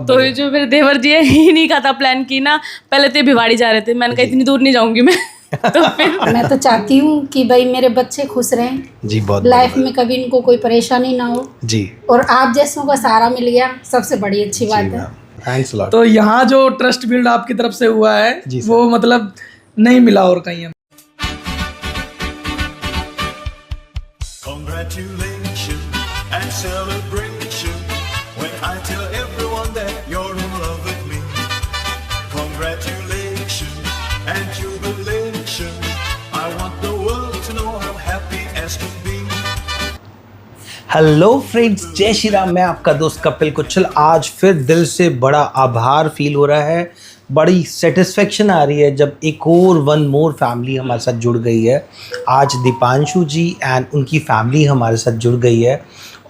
तो जो मेरे देवर जी है इन्हीं का था प्लान की ना, पहले तो ये भिवाड़ी जा रहे थे, मैंने कहा इतनी दूर नहीं जाऊंगी मैं तो फिर मैं तो चाहती हूँ कि भाई मेरे बच्चे खुश रहें जी, बहुत लाइफ में, कभी इनको कोई परेशानी ना हो जी और आप जैसों का सहारा मिल गया, सबसे बड़ी अच्छी बात है। Thanks lot. तो यहाँ जो ट्रस्ट बिल्ड आपकी तरफ से हुआ है जी सर। वो मतलब नहीं मिला और कहीं हमें। Congratulations and celebration when I tell everyone that you're in love with me. Congratulations and jubilation. I want the world to know how happy as can be. Hello friends, जय श्री राम। मैं आपका दोस्त कपिल कुच्छल। आज फिर दिल से बड़ा आभार फील हो रहा है, बड़ी सेटिस्फेक्शन आ रही है जब एक और वन मोर फैमिली हमारे साथ जुड़ गई है। आज दीपांशु जी एंड उनकी फैमिली हमारे साथ जुड़ गई है।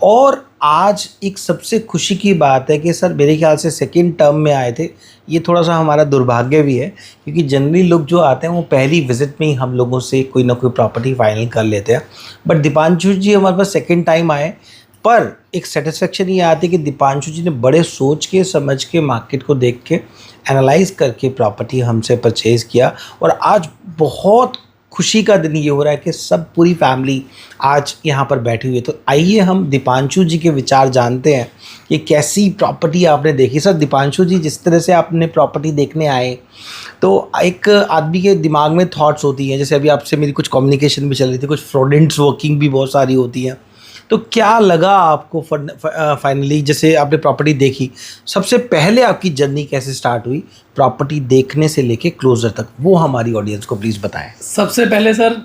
और आज एक सबसे खुशी की बात है कि सर मेरे ख्याल से सेकंड टर्म में आए थे। ये थोड़ा सा हमारा दुर्भाग्य भी है क्योंकि जनरली लोग जो आते हैं वो पहली विज़िट में ही हम लोगों से कोई ना कोई प्रॉपर्टी फाइनल कर लेते हैं। बट दीपांशु जी हमारे पास सेकंड टाइम आए, पर एक सेटिस्फेक्शन ये आती है कि दीपांशु जी ने बड़े सोच के समझ के मार्केट को देख के एनालाइज करके प्रॉपर्टी हमसे परचेज़ किया। और आज बहुत खुशी का दिन ये हो रहा है कि सब पूरी फैमिली आज यहाँ पर बैठी हुई है। तो आइए हम दीपांशु जी के विचार जानते हैं कि कैसी प्रॉपर्टी आपने देखी। सर दीपांशु जी, जिस तरह से आपने प्रॉपर्टी देखने आए तो एक आदमी के दिमाग में थॉट्स होती हैं, जैसे अभी आपसे मेरी कुछ कम्युनिकेशन भी चल रही थी, कुछ फ्रॉडेंट्स वर्किंग भी बहुत सारी होती हैं। तो क्या लगा आपको फाइनली जैसे आपने प्रॉपर्टी देखी? सबसे पहले आपकी जर्नी कैसे स्टार्ट हुई प्रॉपर्टी देखने से लेके क्लोजर तक, वो हमारी ऑडियंस को प्लीज़ बताएं। सबसे पहले सर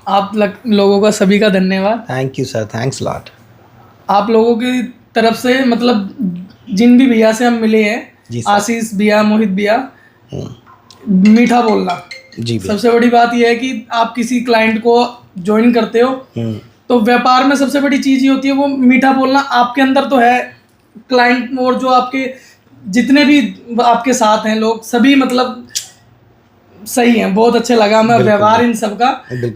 आप लोगों का सभी का धन्यवाद। Thank you sir, thanks lot. आप लोगों की तरफ से मतलब जिन भी भैया से हम मिले हैं, आशीष भैया, मोहित भैया, मीठा बोलना जी भैया। सबसे बड़ी बात यह है कि आप किसी क्लाइंट को ज्वाइन करते हो तो व्यापार में सबसे बड़ी चीज़ ये होती है वो मीठा बोलना आपके अंदर तो है। क्लाइंट और जो आपके जितने भी आपके साथ हैं लोग सभी मतलब सही हैं, बहुत अच्छे लगा हमें व्यवहार इन सब का।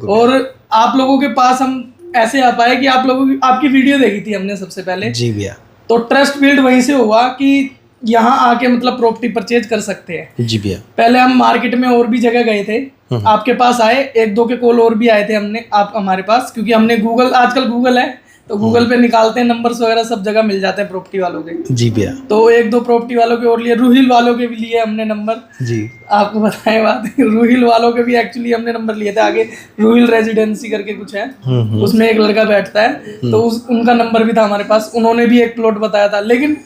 और आप लोगों के पास हम ऐसे आ पाए कि आप लोगों की आपकी वीडियो देखी थी हमने सबसे पहले जी भैया। तो ट्रस्ट बिल्ड वहीं से हुआ कि यहाँ आके मतलब प्रॉपर्टी परचेज कर सकते हैं जी भैया। पहले हम मार्केट में और भी जगह गए थे, आपके पास आए, एक दो के कॉल और भी आए थे हमने आप हमारे पास, क्योंकि हमने गूगल, आजकल गूगल है तो गूगल पे निकालते हैं नंबर्स वगैरह, सब जगह मिल जाते हैं प्रॉपर्टी वालों के जी भैया। तो एक दो प्रॉपर्टी वालों के और लिए, रूहिल वालों के भी लिए हमने नंबर जी। आपको बताएं बात, रूहिल वालों के भी एक्चुअली हमने नंबर लिए थे। आगे रूहिल रेजिडेंसी करके कुछ है, उसमें एक लड़का बैठता है तो उनका नंबर भी था हमारे पास, उन्होंने भी एक प्लॉट बताया था। लेकिन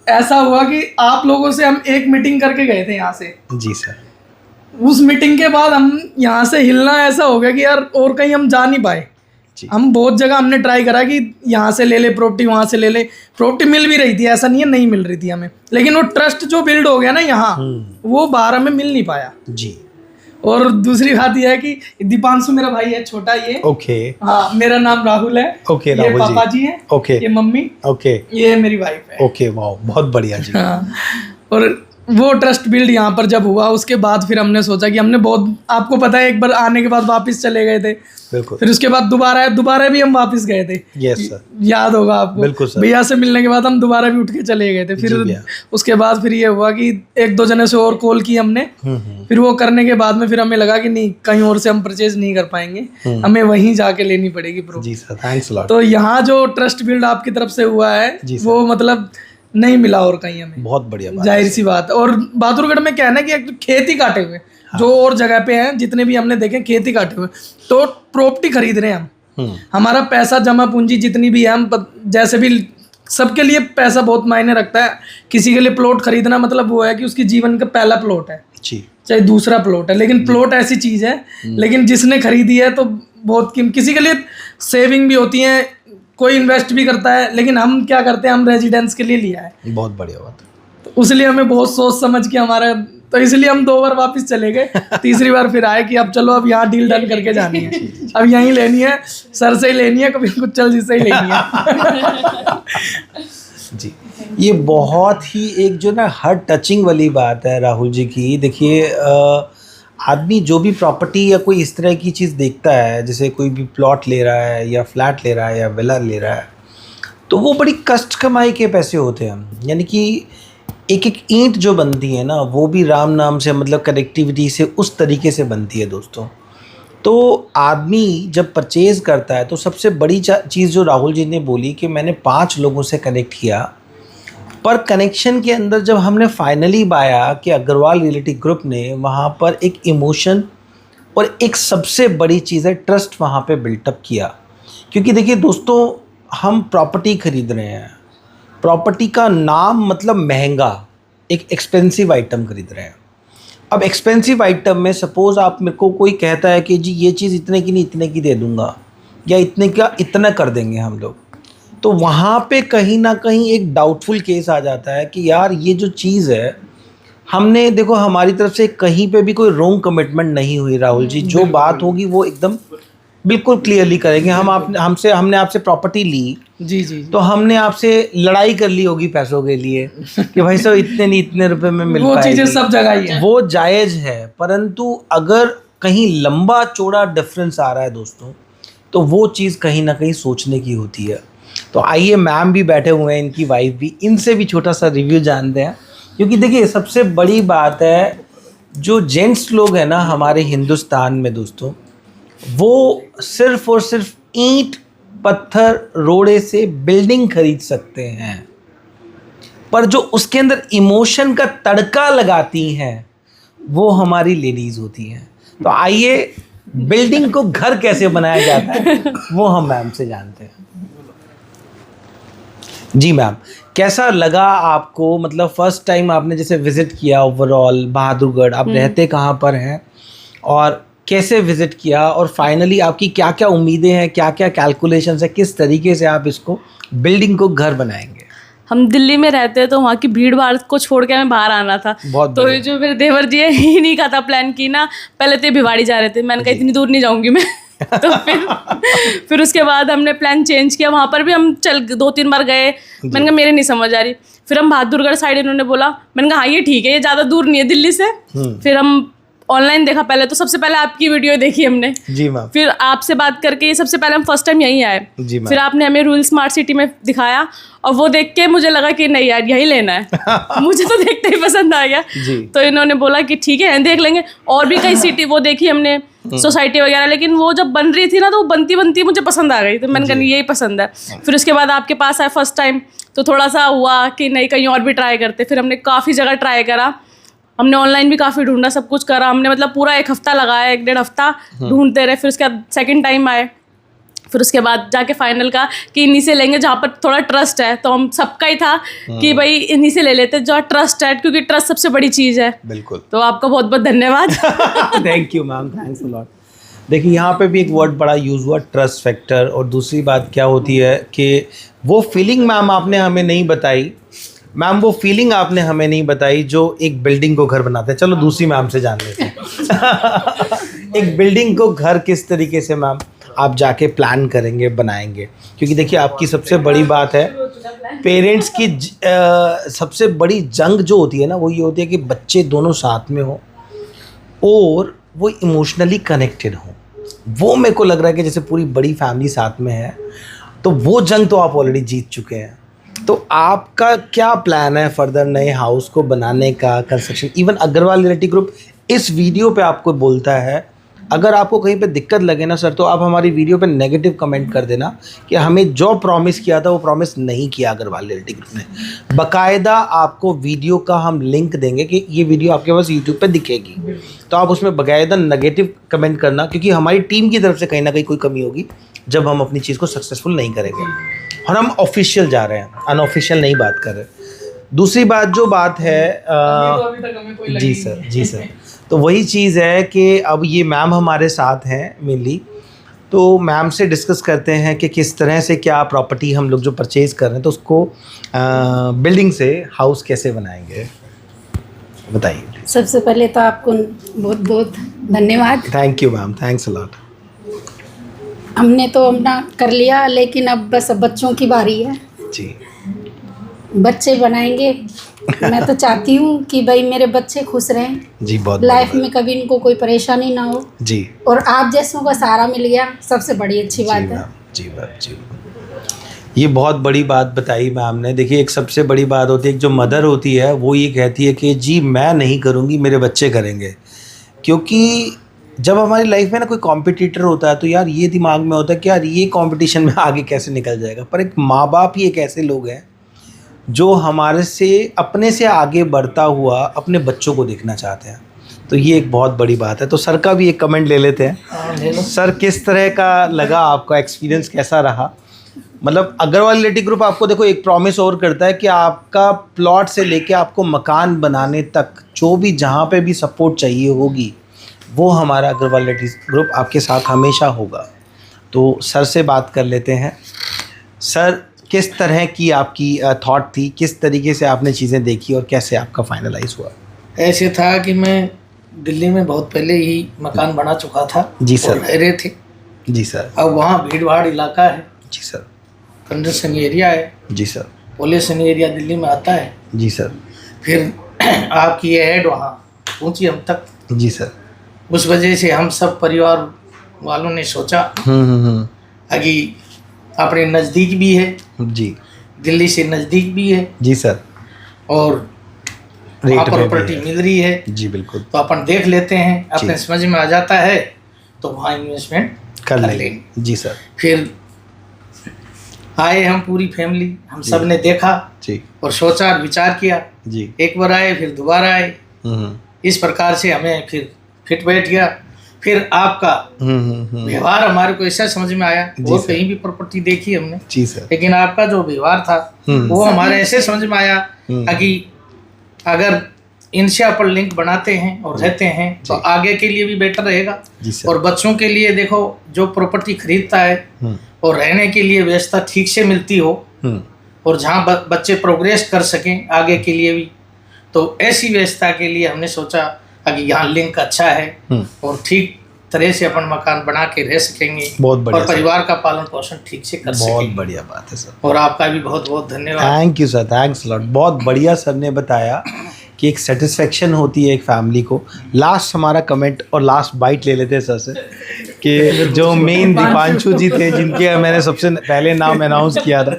ऐसा हुआ कि आप लोगों से हम एक मीटिंग करके गए थे यहाँ से जी सर। उस मीटिंग के बाद हम यहाँ से हिलना ऐसा हो गया कि यार और कहीं हम जा नहीं पाए। हम बहुत जगह हमने ट्राई करा कि यहाँ से ले ले प्रॉपर्टी, वहाँ से ले ले प्रॉपर्टी, मिल भी रही थी, ऐसा नहीं है नहीं मिल रही थी हमें, लेकिन वो ट्रस्ट जो बिल्ड हो गया ना यहाँ वो बाहर हमें मिल नहीं पाया जी। और दूसरी बात यह है कि दीपांशु मेरा भाई है छोटा, ये ओके हाँ, मेरा नाम राहुल है ओके, ये पापा जी है ओके, ये मम्मी ओके, ये मेरी वाइफ है ओके। वाह, बहुत बढ़िया जी। हाँ, और वो ट्रस्ट बिल्ड यहाँ पर जब हुआ उसके बाद फिर हमने सोचा कि हमने बहुत, आपको पता है एक बार आने के बाद वापस चले गए थे, फिर उसके बाद दोबारा भी हम वापस गए थे। यस सर, याद होगा आपको। बिल्कुल सर। भैया से मिलने के बाद हम दोबारा भी उठ के चले गए थे। फिर उसके बाद फिर ये हुआ कि एक दो जने से और कॉल की हमने, फिर वो करने के बाद में फिर हमें लगा कि नहीं, कहीं और से हम परचेज नहीं कर पाएंगे, हमें वहीं जाके लेनी पड़ेगी प्रॉपर्टी। जी सर, थैंक्स लॉट। तो यहाँ जो ट्रस्ट बिल्ड आपकी तरफ से हुआ है वो मतलब नहीं मिला और कहीं हमें, बहुत बढ़िया, जाहिर सी बात। और बहादुरगढ़ में क्या है ना कि एक खेती काटे हुए जो और जगह पे हैं, जितने भी हमने देखे खेती काटे हुए, तो प्रॉपर्टी खरीद रहे हैं हम, हमारा पैसा जमा पूंजी जितनी भी है, हम जैसे भी सबके लिए पैसा बहुत मायने रखता है। किसी के लिए प्लॉट खरीदना मतलब वो है कि उसकी जीवन का पहला प्लॉट है जी, चाहे दूसरा प्लॉट है, लेकिन प्लॉट ऐसी चीज है, लेकिन जिसने खरीदी है तो बहुत किसी के लिए सेविंग भी होती है, कोई इन्वेस्ट भी करता है, लेकिन हम क्या करते हैं, हम रेजिडेंस के लिए लिया है। बहुत बढ़िया बात। तो उसलिए हमें बहुत सोच समझ के हमारा, तो इसलिए हम 2 बार वापस चले गए, तीसरी बार फिर आए कि अब चलो अब यहाँ डील डन करके जानी है, अब यहीं लेनी है, सर से ही लेनी है, कभी कुछ चल जिससे ही लेनी है जी। ये बहुत ही एक जो ना हार्ट टचिंग वाली बात है राहुल जी की। देखिए आदमी जो भी प्रॉपर्टी या कोई इस तरह की चीज़ देखता है, जैसे कोई भी प्लॉट ले रहा है या फ्लैट ले रहा है या विला ले रहा है, तो वो बड़ी कष्ट कमाई के पैसे होते हैं। यानी कि एक एक ईंट जो बनती है ना वो भी राम नाम से मतलब कनेक्टिविटी से उस तरीके से बनती है दोस्तों। तो आदमी जब परचेज़ करता है तो सबसे बड़ी चीज़ जो राहुल जी ने बोली कि मैंने 5 लोगों से कनेक्ट किया, पर कनेक्शन के अंदर जब हमने फाइनली पाया कि अग्रवाल रियल्टी ग्रुप ने वहाँ पर एक इमोशन और एक सबसे बड़ी चीज़ है ट्रस्ट वहाँ पे बिल्टअप किया। क्योंकि देखिए दोस्तों, हम प्रॉपर्टी ख़रीद रहे हैं, प्रॉपर्टी का नाम मतलब महंगा, एक एक्सपेंसिव आइटम खरीद रहे हैं। अब एक्सपेंसिव आइटम में सपोज़ आप मेरे को कोई कहता है कि जी ये चीज़ इतने की नहीं इतने की दे दूँगा या इतने का इतना कर देंगे हम लोग, तो वहाँ पे कहीं ना कहीं एक डाउटफुल केस आ जाता है कि यार ये जो चीज़ है, हमने देखो हमारी तरफ से कहीं पे भी कोई रॉन्ग कमिटमेंट नहीं हुई राहुल जी, जो बात होगी वो एकदम बिल्कुल क्लियरली करेंगे। हमने आपसे प्रॉपर्टी ली जी तो हमने आपसे लड़ाई कर ली होगी पैसों के लिए कि भाई साहब इतने नहीं इतने रुपए में मिल वो पाएगी, चीज़ें सब जगह ही है, वो जायज़ है। परंतु अगर कहीं लंबा चौड़ा डिफरेंस आ रहा है दोस्तों, तो वो चीज़ कहीं ना कहीं सोचने की होती है। तो आइए, मैम भी बैठे हुए हैं, इनकी वाइफ भी, इनसे भी छोटा सा रिव्यू जानते हैं। क्योंकि देखिए सबसे बड़ी बात है, जो जेंट्स लोग हैं ना हमारे हिंदुस्तान में दोस्तों, वो सिर्फ और सिर्फ ईंट पत्थर रोड़े से बिल्डिंग खरीद सकते हैं, पर जो उसके अंदर इमोशन का तड़का लगाती हैं वो हमारी लेडीज़ होती हैं। तो आइए, बिल्डिंग को घर कैसे बनाया जाता है वो हम मैम से जानते हैं। जी मैम, कैसा लगा आपको, मतलब फर्स्ट टाइम आपने जैसे विज़िट किया ओवरऑल बहादुरगढ़, आप रहते कहाँ पर हैं और कैसे विज़िट किया, और फाइनली आपकी क्या क्या उम्मीदें हैं, क्या क्या कैलकुलेशंस है, किस तरीके से आप इसको बिल्डिंग को घर बनाएंगे? हम दिल्ली में रहते हैं तो वहाँ की भीड़ भाड़ को छोड़ के हमें बाहर आना था। बहुत तो ये जो मेरे देवर जी है, इन्हीं का था प्लान की ना, पहले तो ये भिवाड़ी जा रहे थे, मैंने कहा इतनी दूर नहीं जाऊँगी मैं तो फिर उसके बाद हमने प्लान चेंज किया। वहाँ पर भी हम 2-3 बार गए, मैंने कहा मेरे नहीं समझ आ रही। फिर हम बहादुरगढ़ साइड, इन्होंने बोला, मैंने कहा हाँ ये ठीक है, ये ज़्यादा दूर नहीं है दिल्ली से। फिर हम ऑनलाइन देखा, पहले तो सबसे पहले आपकी वीडियो देखी हमने जी मैम, फिर आपसे बात करके ये सबसे पहले हम फर्स्ट टाइम यहीं आए। जी मैम। फिर आपने हमें रूरल स्मार्ट सिटी में दिखाया और वो देख के मुझे लगा कि नहीं यार यही लेना है मुझे तो देखते ही पसंद आ गया जी। तो इन्होंने बोला कि ठीक है देख लेंगे। और भी कई सिटी वो देखी हमने, सोसाइटी वगैरह, लेकिन वो जब बन रही थी ना तो वो बनती बनती मुझे पसंद आ गई, तो मैंने कहा यही पसंद है। फिर उसके बाद आपके पास आए फर्स्ट टाइम तो थोड़ा सा हुआ कि नहीं कहीं और भी ट्राई करते। फिर हमने काफ़ी जगह ट्राई करा, हमने ऑनलाइन भी काफ़ी ढूंढा, सब कुछ करा हमने, मतलब पूरा 1 हफ्ता लगाया, 1-1.5 हफ्ता ढूंढते रहे। फिर उसके बाद सेकंड टाइम आए, फिर उसके बाद जाके फाइनल का कि इन्हीं से लेंगे जहाँ पर थोड़ा ट्रस्ट है। तो हम सबका ही था कि भाई इन्हीं से ले लेते जहाँ ट्रस्ट है, क्योंकि ट्रस्ट सबसे बड़ी चीज़ है। बिल्कुल। तो आपका बहुत बहुत धन्यवाद thank you ma'am, thanks a lot. देखिए यहाँ पे भी एक वर्ड बड़ा यूज़ हुआ, ट्रस्ट फैक्टर। और दूसरी बात क्या होती है कि वो फीलिंग मैम आपने हमें नहीं बताई, मैम वो फीलिंग आपने हमें नहीं बताई जो एक बिल्डिंग को घर बनाते हैं। चलो दूसरी मैम से जान लेते हैं एक बिल्डिंग को घर किस तरीके से मैम आप जाके प्लान करेंगे, बनाएंगे? क्योंकि देखिए आपकी सबसे बड़ी बात है, पेरेंट्स की सबसे बड़ी जंग जो होती है ना वो ये होती है कि बच्चे दोनों साथ में हो और वो इमोशनली कनेक्टेड हो। वो मेरे को लग रहा है कि जैसे पूरी बड़ी फैमिली साथ में है, तो वो जंग तो आप ऑलरेडी जीत चुके हैं। तो आपका क्या प्लान है फर्दर नए हाउस को बनाने का, construction? Even Agarwal realty group इस वीडियो पे आपको बोलता है, अगर आपको कहीं पे दिक्कत लगे ना सर, तो आप हमारी वीडियो पे नेगेटिव कमेंट कर देना कि हमें जो प्रॉमिस किया था वो प्रॉमिस नहीं किया अग्रवाल रियल्टी ग्रुप ने। बाकायदा आपको वीडियो का हम लिंक देंगे कि ये वीडियो आपके पास यूट्यूब पे दिखेगी, तो आप उसमें बाकायदा नेगेटिव कमेंट करना, क्योंकि हमारी टीम की तरफ से कहीं ना कहीं कोई कमी होगी जब हम अपनी चीज़ को सक्सेसफुल नहीं करेंगे। और हम ऑफिशियल जा रहे हैं, अनऑफिशियल नहीं बात कर रहे। दूसरी बात जो बात है जी सर, तो वही चीज़ है कि अब ये मैम हमारे साथ हैं मेनली, तो मैम से डिस्कस करते हैं कि किस तरह से क्या प्रॉपर्टी हम लोग जो परचेज़ कर रहे हैं तो उसको बिल्डिंग से हाउस कैसे बनाएंगे, बताइए। सबसे पहले तो आपको बहुत बहुत धन्यवाद। Thank you ma'am, thanks a lot. हमने तो अपना कर लिया, लेकिन अब बस अब बच्चों की बारी है जी। बच्चे बनाएंगे। मैं तो चाहती हूँ कि भाई मेरे बच्चे खुश रहें जी, बहुत लाइफ में, कभी इनको कोई परेशानी ना हो जी। और आप जैसों का सहारा मिल गया, सबसे बड़ी अच्छी बात है जी मैम, जी। ये बहुत बड़ी बात बताई मैम ने। देखिए, एक सबसे बड़ी बात होती है, एक जो मदर होती है वो ये कहती है कि जी मैं नहीं करूँगी, मेरे बच्चे करेंगे। क्योंकि जब हमारी लाइफ में ना कोई कॉम्पिटिटर होता है तो यार ये दिमाग में होता है कि यार ये कंपटीशन में आगे कैसे निकल जाएगा। पर एक माँ बाप ही एक ऐसे लोग हैं जो हमारे से अपने से आगे बढ़ता हुआ अपने बच्चों को देखना चाहते हैं। तो ये एक बहुत बड़ी बात है। तो सर का भी एक कमेंट ले लेते हैं। सर, किस तरह का लगा आपका एक्सपीरियंस, कैसा रहा? मतलब अग्रवाल रियल्टी ग्रुप आपको देखो एक प्रॉमिस और करता है कि आपका प्लॉट से लेके आपको मकान बनाने तक जो भी जहाँ पे भी सपोर्ट चाहिए होगी वो हमारा अग्रवाल रियल्टी ग्रुप आपके साथ हमेशा होगा। तो सर से बात कर लेते हैं। सर, किस तरह की आपकी थॉट थी, किस तरीके से आपने चीज़ें देखी और कैसे आपका फाइनलाइज हुआ? ऐसे था कि मैं दिल्ली में बहुत पहले ही मकान बना चुका था। जी सर। और रह रहे थे। जी सर। अब वहाँ भीड़ भाड़ इलाका है। जी सर। कंजेशन एरिया है। जी सर। पॉल्यूशन एरिया दिल्ली में आता है। जी सर। फिर आपकी ये हेड वहाँ पहुँची हम तक। जी सर। उस वजह से हम सब परिवार वालों ने सोचा कि अपने नज़दीक भी है, जी, दिल्ली से नज़दीक भी है। जी सर। और रेट वहाँ में भी प्रॉपर्टी है। मिल रही है। जी बिल्कुल। तो अपन देख लेते हैं, अपने जी। समझ में आ जाता है तो वहाँ इन्वेस्टमेंट कर लेंगे। जी सर। फिर आए हम पूरी फैमिली, हम सब ने देखा जी। और सोचा और विचार किया। जी। एक बार आए, फिर दोबारा आए। इस प्रकार से हमें फिर फिट बैठ गया। फिर आपका व्यवहार हमारे को ऐसा समझ में आया। और कहीं भी प्रॉपर्टी देखी हमने, जी सर, लेकिन आपका जो व्यवहार था वो हमारे ऐसे समझ में आया कि अगर इनसे अपन लिंक बनाते हैं और रहते हैं तो आगे के लिए भी बेटर रहेगा। जी सर। और बच्चों के लिए देखो, जो प्रॉपर्टी खरीदता है और रहने के लिए व्यवस्था ठीक से मिलती हो और जहाँ बच्चे प्रोग्रेस कर सकें आगे के लिए भी, तो ऐसी व्यवस्था के लिए हमने सोचा कि यहाँ लिंक अच्छा है और ठीक तरह से अपन मकान बना के रह सकेंगे। बहुत बढ़िया और परिवार का पालन पोषण ठीक से कर बहुत सकेंगे। बढ़िया बात है सर। और आपका भी बहुत बहुत धन्यवाद। Thank you sir, thanks lot. बहुत बढ़िया सर ने बताया कि एक सेटिस्फेक्शन होती है एक फैमिली को। लास्ट हमारा कमेंट और लास्ट बाइट ले लेते हैं सर से कि जो मेन दीपांशु जी थे, जिनके मैंने सबसे पहले नाम अनाउंस किया था,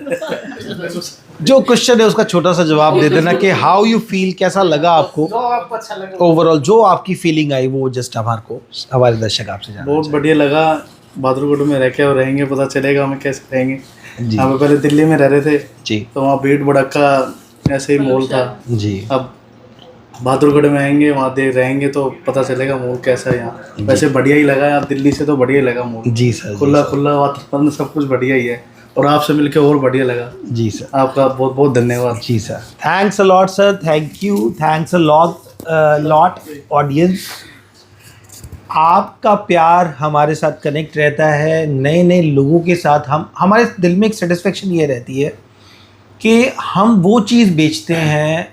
जो क्वेश्चन है उसका छोटा सा जवाब दे देना कि हाउ यू फील, कैसा लगा आपको, जो आपको अच्छा लगा ओवरऑल जो आपकी फीलिंग आई वो जस्ट हमारे दर्शक आपसे जानना बहुत बढ़िया लगा। बहादुरगढ़ में रह के और रहेंगे, पता चलेगा हमें कैसे रहेंगे। जी। हम पहले दिल्ली में रह रहे थे जी। तो वहाँ भीड़ भड़का ऐसे ही माहौल था। जी। अब बहादुरगढ़ में आएंगे, वहाँ देख रहेंगे तो पता चलेगा माहौल कैसा है यहाँ। वैसे बढ़िया ही लगा यार, दिल्ली से तो बढ़िया ही लगा माहौल। जी सर। खुला खुला वातावरण, सब कुछ बढ़िया ही है। और आपसे मिलकर और बढ़िया लगा। जी सर। आपका बहुत बहुत धन्यवाद। जी sir, thanks a lot sir, thank you, thanks a lot audience. आपका प्यार हमारे साथ कनेक्ट रहता है, नए नए लोगों के साथ हमारे दिल में एक सेटिस्फेक्शन ये रहती है कि हम वो चीज़ बेचते हैं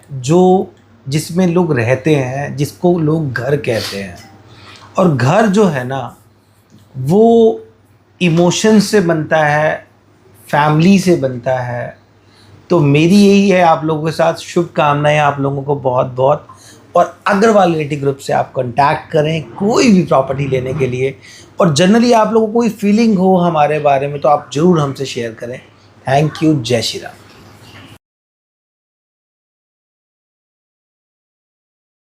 जिसमें लोग रहते हैं, जिसको लोग घर कहते हैं। और घर जो है ना वो इमोशन से बनता है, फैमिली से बनता है। तो मेरी यही है आप लोगों के साथ शुभकामनाएं आप लोगों को बहुत बहुत। और अग्रवाल रियल्टी ग्रुप से आप कांटेक्ट करें कोई भी प्रॉपर्टी लेने के लिए। और जनरली आप लोगों को कोई फीलिंग हो हमारे बारे में तो आप ज़रूर हमसे शेयर करें। Thank you. जय श्री राम।